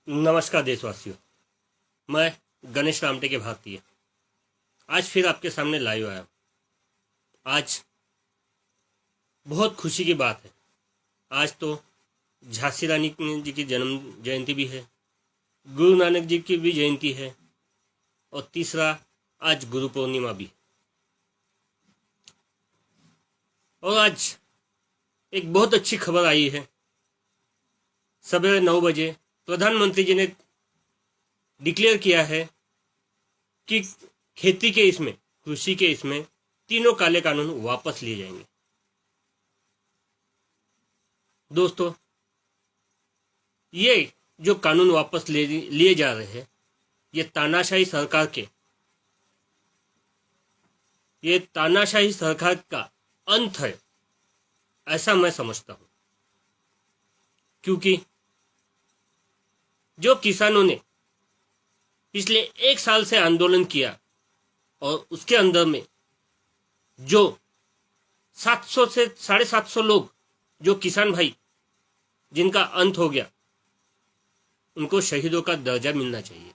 नमस्कार देशवासियों। मैं गणेश रामटे के भारतीय आज फिर आपके सामने लाइव आया। आज बहुत खुशी की बात है। आज तो झांसी रानी जी की जन्म जयंती भी है, गुरु नानक जी की भी जयंती है और तीसरा आज गुरु पूर्णिमा भी। और आज एक बहुत अच्छी खबर आई है। सवेरे 9 बजे प्रधानमंत्री जी ने डिक्लेयर किया है कि खेती के इसमें, कृषि के इसमें तीनों काले कानून वापस लिए जाएंगे। दोस्तों, ये जो कानून वापस लिए जा रहे हैं, ये तानाशाही सरकार का अंत है, ऐसा मैं समझता हूं। क्योंकि जो किसानों ने पिछले 1 साल से आंदोलन किया और उसके अंदर में जो 700 से 750 लोग, जो किसान भाई जिनका अंत हो गया, उनको शहीदों का दर्जा मिलना चाहिए।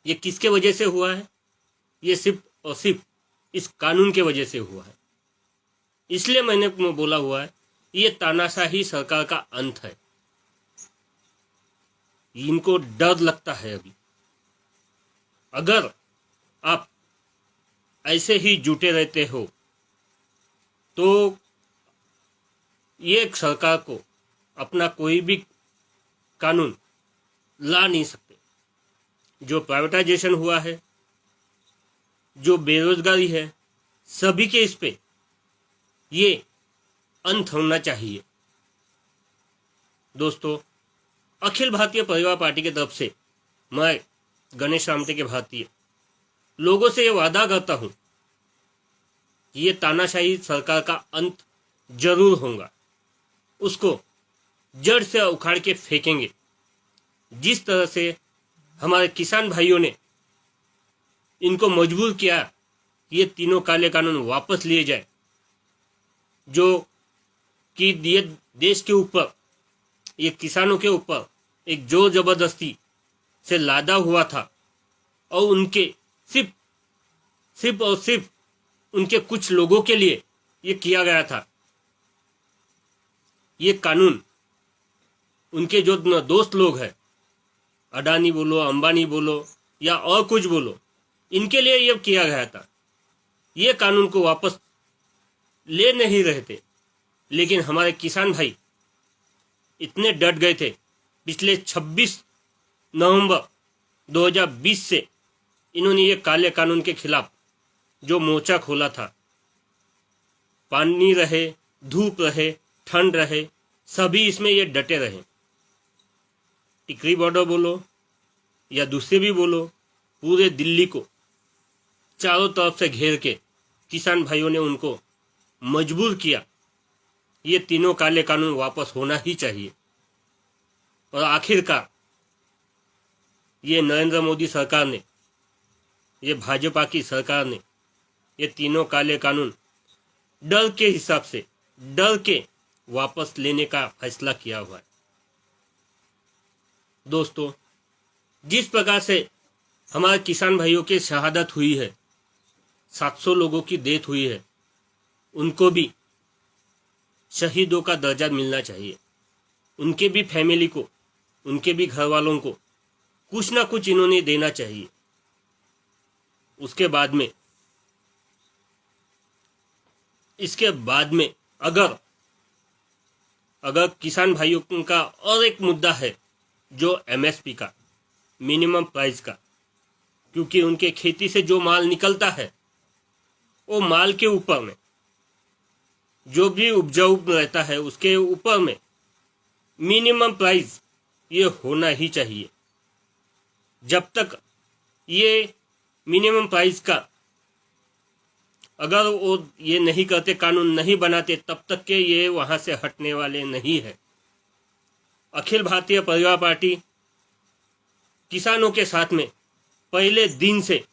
ये किसके वजह से हुआ है? ये सिर्फ और सिर्फ इस कानून के वजह से हुआ है। इसलिए मैंने बोला हुआ है, ये तानाशाही सरकार का अंत है। इनको डर लगता है अभी। अगर आप ऐसे ही जुटे रहते हो तो ये सरकार को अपना कोई भी कानून ला नहीं सकते। जो प्राइवेटाइजेशन हुआ है, जो बेरोजगारी है, सभी के इस पे ये अंत होना चाहिए। दोस्तों, अखिल भारतीय परिवार पार्टी की तरफ से मैं गणेश रामटे के भारतीय लोगों से ये वादा करता हूं कि ये तानाशाही सरकार का अंत जरूर होगा। उसको जड़ से उखाड़ के फेंकेंगे। जिस तरह से हमारे किसान भाइयों ने इनको मजबूर किया ये तीनों काले कानून वापस लिए जाए, जो कि ये देश के ऊपर, ये किसानों के ऊपर एक जोर जबरदस्ती से लादा हुआ था और उनके सिर्फ और सिर्फ उनके कुछ लोगों के लिए ये किया गया था। ये कानून उनके जो दोस्त लोग हैं, अडानी बोलो, अंबानी बोलो या और कुछ बोलो, इनके लिए ये किया गया था। ये कानून को वापस ले नहीं रहे थे, लेकिन हमारे किसान भाई इतने डट गए थे। पिछले 26 नवंबर 2020 से इन्होंने ये काले कानून के खिलाफ जो मोर्चा खोला था, पानी रहे, धूप रहे, ठंड रहे, सभी इसमें ये डटे रहे। टिकरी बॉर्डर बोलो या दूसरे भी बोलो, पूरे दिल्ली को चारों तरफ से घेर के किसान भाइयों ने उनको मजबूर किया। ये तीनों काले कानून वापस होना ही चाहिए। और आखिरकार ये नरेंद्र मोदी सरकार ने, ये भाजपा की सरकार ने ये तीनों काले कानून डर के हिसाब से, डर के वापस लेने का फैसला किया हुआ है। दोस्तों, जिस प्रकार से हमारे किसान भाइयों की शहादत हुई है, 700 लोगों की डेथ हुई है, उनको भी शहीदों का दर्जा मिलना चाहिए। उनके भी फैमिली को, उनके भी घर वालों को कुछ ना कुछ इन्होंने देना चाहिए। इसके बाद में अगर किसान भाइयों का और एक मुद्दा है, जो एमएसपी का, मिनिमम प्राइस का, क्योंकि उनके खेती से जो माल निकलता है, वो माल के ऊपर में जो भी उपजाऊ रहता है, उसके ऊपर में मिनिमम प्राइस ये होना ही चाहिए। जब तक ये मिनिमम प्राइस का अगर वो ये नहीं करते, कानून नहीं बनाते, तब तक के ये वहां से हटने वाले नहीं है। अखिल भारतीय परिवार पार्टी किसानों के साथ में पहले दिन से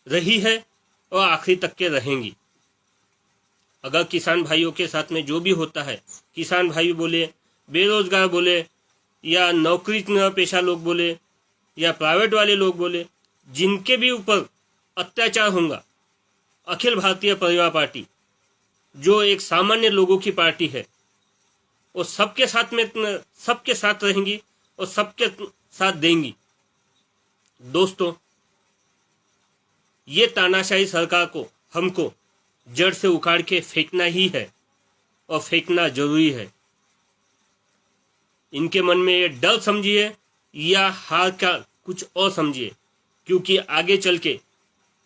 रही है और आखिरी तक के रहेंगी। अगर किसान भाइयों के साथ में जो भी होता है, किसान भाई बोले, बेरोजगार बोले या नौकरी पेशा लोग बोले या प्राइवेट वाले लोग बोले, जिनके भी ऊपर अत्याचार होगा, अखिल भारतीय परिवार पार्टी जो एक सामान्य लोगों की पार्टी है, वो सबके साथ रहेंगी और सबके साथ देंगी। दोस्तों, ये तानाशाही सरकार को हमको जड़ से उखाड़ के फेंकना ही है और फेंकना जरूरी है। इनके मन में ये डर समझिए या हार का कुछ और समझिए, क्योंकि आगे चल के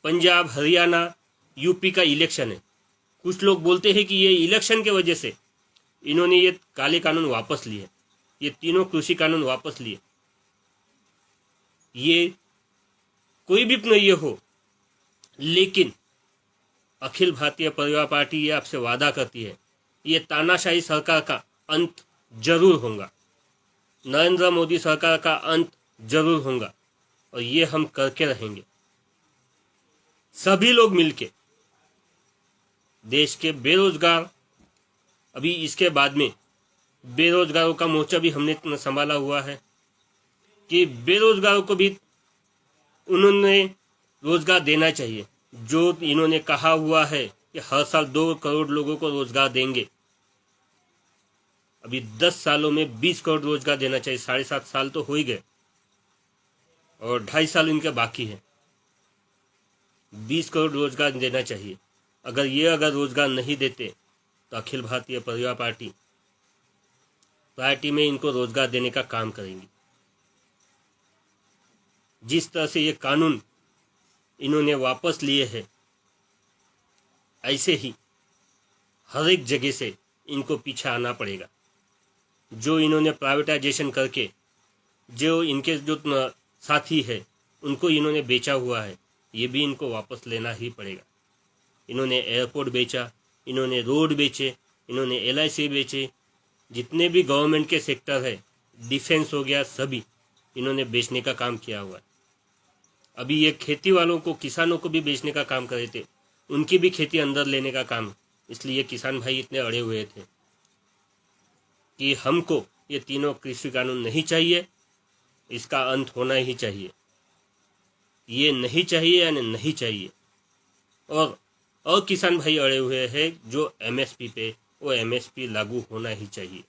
पंजाब, हरियाणा, यूपी का इलेक्शन है। कुछ लोग बोलते हैं कि ये इलेक्शन के वजह से इन्होंने ये काले कानून वापस लिए, ये तीनों कृषि कानून वापस लिए। ये कोई भी ये हो, लेकिन अखिल भारतीय परिवार पार्टी ये आपसे वादा करती है, ये तानाशाही सरकार का अंत जरूर होगा, नरेंद्र मोदी सरकार का अंत जरूर होगा और ये हम करके रहेंगे। सभी लोग मिलके देश के बेरोजगार, अभी इसके बाद में बेरोजगारों का मोर्चा भी हमने संभाला हुआ है कि बेरोजगारों को भी उन्होंने रोजगार देना चाहिए। जो इन्होंने कहा हुआ है कि हर साल 2 करोड़ लोगों को रोजगार देंगे, अभी 10 सालों में 20 करोड़ रोजगार देना चाहिए। 7.5 साल तो हो ही गए और 2.5 साल इनके बाकी है। 20 करोड़ रोजगार देना चाहिए। अगर रोजगार नहीं देते तो अखिल भारतीय परिवार पार्टी में इनको रोजगार देने का काम करेंगी। जिस तरह से ये कानून इन्होंने वापस लिए हैं, ऐसे ही हर एक जगह से इनको पीछे आना पड़ेगा। जो इन्होंने प्राइवेटाइजेशन करके जो इनके जो साथी है उनको इन्होंने बेचा हुआ है, ये भी इनको वापस लेना ही पड़ेगा। इन्होंने एयरपोर्ट बेचा, इन्होंने रोड बेचे, इन्होंने LIC बेचे, जितने भी गवर्नमेंट के सेक्टर है, डिफेंस हो गया, सभी इन्होंने बेचने का काम किया हुआ है। अभी ये खेती वालों को, किसानों को भी बेचने का काम कर रहे थे, उनकी भी खेती अंदर लेने का काम। इसलिए किसान भाई इतने अड़े हुए थे कि हमको ये तीनों कृषि कानून नहीं चाहिए, इसका अंत होना ही चाहिए। ये नहीं चाहिए यानी नहीं चाहिए। और किसान भाई अड़े हुए हैं जो MSP पे, वो MSP लागू होना ही चाहिए।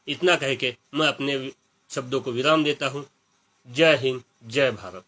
इतना कह के मैं अपने शब्दों को विराम देता हूँ। जय हिंद, जय भारत।